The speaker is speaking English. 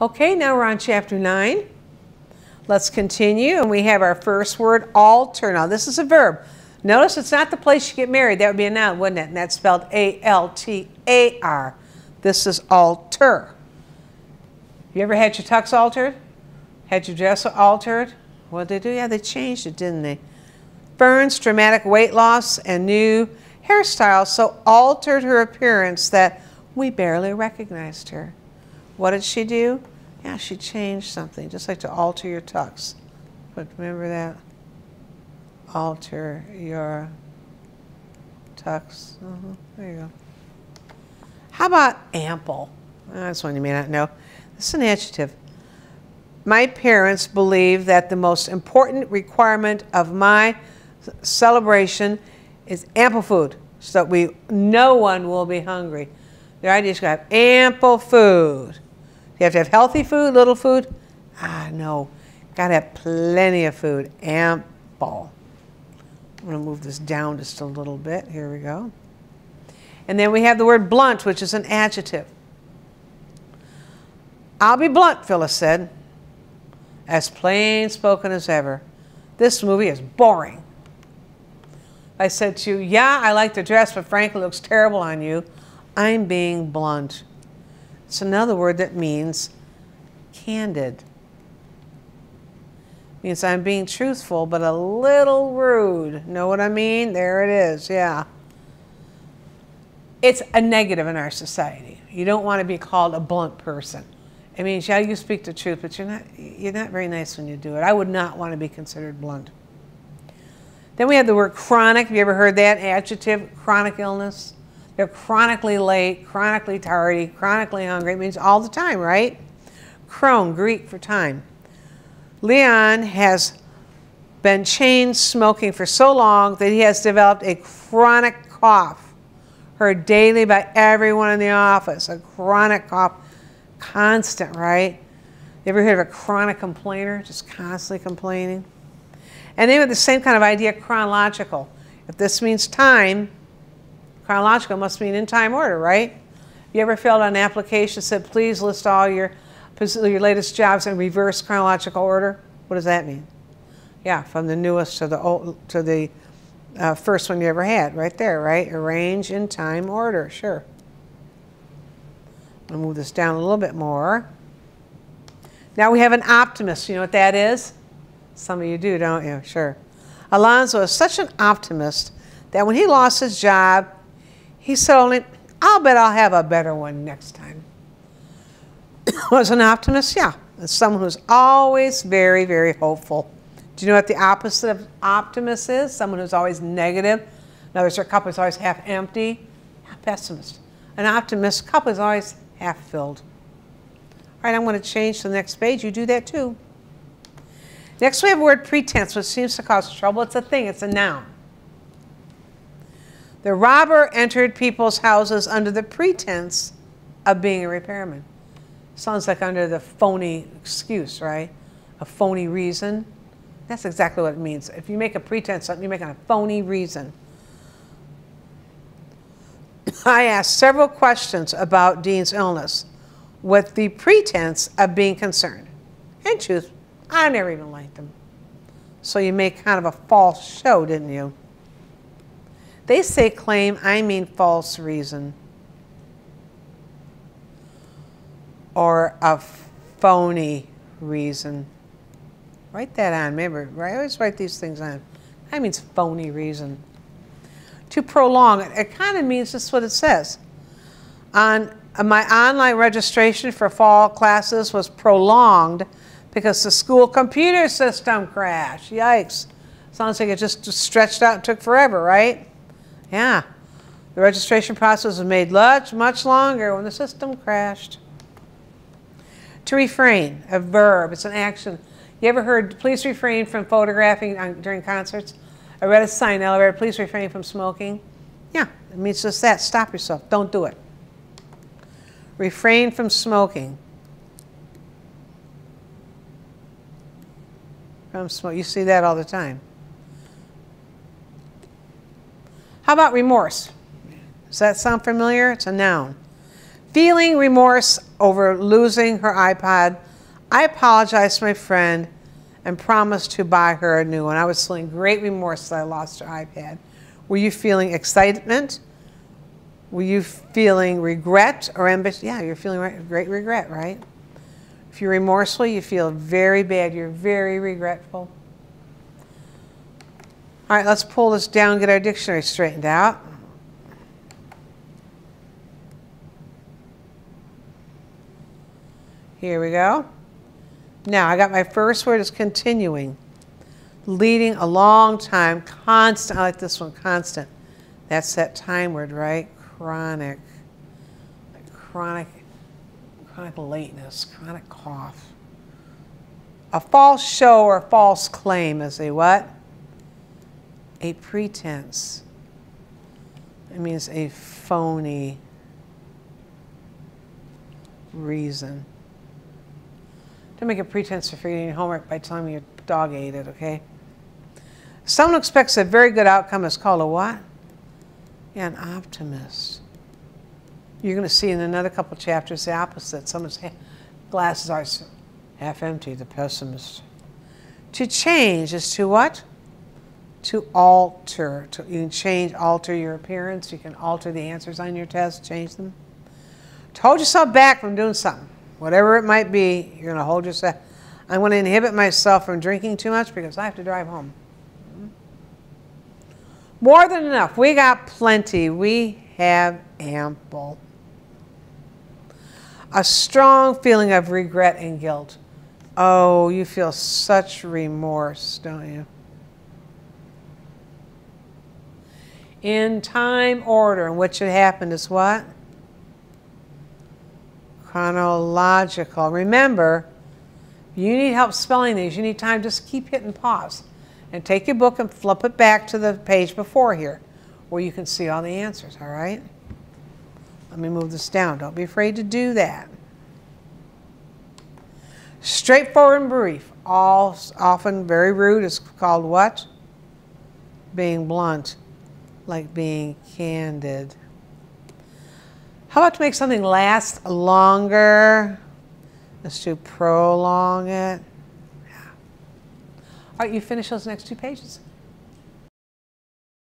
Okay, now we're on chapter 9. Let's continue, and we have our first word, alter. Now, this is a verb. Notice it's not the place you get married. That would be a noun, wouldn't it? And that's spelled A-L-T-A-R. This is alter. You ever had your tux altered? Had your dress altered? What did they do? Yeah, they changed it, didn't they? Fern's dramatic weight loss and new hairstyle so altered her appearance that we barely recognized her. What did she do? Yeah, she changed something, just like to alter your tux. But remember that? Alter your tux. There you go. How about ample? That's one you may not know. This is an adjective. My parents believe that the most important requirement of my celebration is ample food, so that no one will be hungry. Their idea is to have ample food. You have to have healthy food, little food? No. Got to have plenty of food. Ample. I'm going to move this down just a little bit. Here we go. And then we have the word blunt, which is an adjective. I'll be blunt, Phyllis said. As plain spoken as ever. This movie is boring. I said to you, yeah, I like the dress, but frankly, it looks terrible on you. I'm being blunt. It's another word that means candid. It means I'm being truthful, but a little rude. Know what I mean? There it is, yeah. It's a negative in our society. You don't want to be called a blunt person. It means, yeah, you speak the truth, but you're not very nice when you do it. I would not want to be considered blunt. Then we have the word chronic. Have you ever heard that adjective? Chronic illness. They're chronically late, chronically tardy, chronically hungry. It means all the time, right? Chron, Greek for time. Leon has been chain smoking for so long that he has developed a chronic cough, heard daily by everyone in the office. A chronic cough, constant, right? You ever heard of a chronic complainer, just constantly complaining? And they have the same kind of idea, chronological. If this means time, chronological must mean in time order, right? You ever filled out an application that said, please list all your latest jobs in reverse chronological order? What does that mean? Yeah, from the newest to the first one you ever had, right there, right? Arrange in time order, sure. I'll move this down a little bit more. Now we have an optimist. You know what that is? Some of you do, don't you? Sure. Alonzo is such an optimist that when he lost his job, he said only, I'll bet I'll have a better one next time. Was an optimist? Yeah. It's someone who's always very, very hopeful. Do you know what the opposite of optimist is? Someone who's always negative. In other words, their cup is always half empty. Yeah, pessimist. An optimist cup is always half filled. All right, I'm going to change to the next page. You do that too. Next we have the word pretense, which seems to cause trouble. It's a thing. It's a noun. The robber entered people's houses under the pretense of being a repairman. Sounds like under the phony excuse, right? A phony reason. That's exactly what it means. If you make a pretense, you're making a phony reason. I asked several questions about Dean's illness with the pretense of being concerned. In truth, I never even liked him. So you make kind of a false show, didn't you? They say claim, I mean false reason. Or a phony reason. Write that on, remember, I always write these things on. That means phony reason. To prolong, it kind of means just what it says. My online registration for fall classes was prolonged because the school computer system crashed. Yikes. Sounds like it just stretched out and took forever, right? Yeah. The registration process was made much longer when the system crashed. To refrain, a verb, it's an action. You ever heard, please refrain from photographing during concerts? I read a sign in the elevator, please refrain from smoking. Yeah, it means just that. Stop yourself. Don't do it. Refrain from smoking. You see that all the time. How about remorse? Does that sound familiar? It's a noun. Feeling remorse over losing her iPod, I apologized to my friend and promised to buy her a new one. I was feeling great remorse that I lost her iPad. Were you feeling excitement? Were you feeling regret or ambition? Yeah, you're feeling great regret, right? If you're remorseful, you feel very bad. You're very regretful. All right, let's pull this down and get our dictionary straightened out. Here we go. Now, I got my first word is continuing. Leading a long time, constant. I like this one, constant. That's that time word, right? Chronic. Like chronic lateness, chronic cough. A false show or a false claim is a what? A pretense. It means a phony reason. Don't make a pretense of forgetting your homework by telling me your dog ate it, okay? Someone expects a very good outcome is called a what? Yeah, an optimist. You're going to see in another couple chapters the opposite. Someone's glasses are half empty, the pessimist. To change is to what? To alter. You can change, alter your appearance. You can alter the answers on your test, change them. To hold yourself back from doing something. Whatever it might be, you're going to hold yourself. I'm going to inhibit myself from drinking too much because I have to drive home. More than enough. We got plenty. We have ample. A strong feeling of regret and guilt. Oh, you feel such remorse, don't you? In time order in which it happened is what? Chronological. Remember, you need help spelling these. You need time. Just keep hitting pause. And take your book and flip it back to the page before here where you can see all the answers, all right? Let me move this down. Don't be afraid to do that. Straightforward and brief. All often very rude is called what? Being blunt, like being candid. How about to make something last longer? Let's do prolong it. Yeah. All right, you finish those next 2 pages.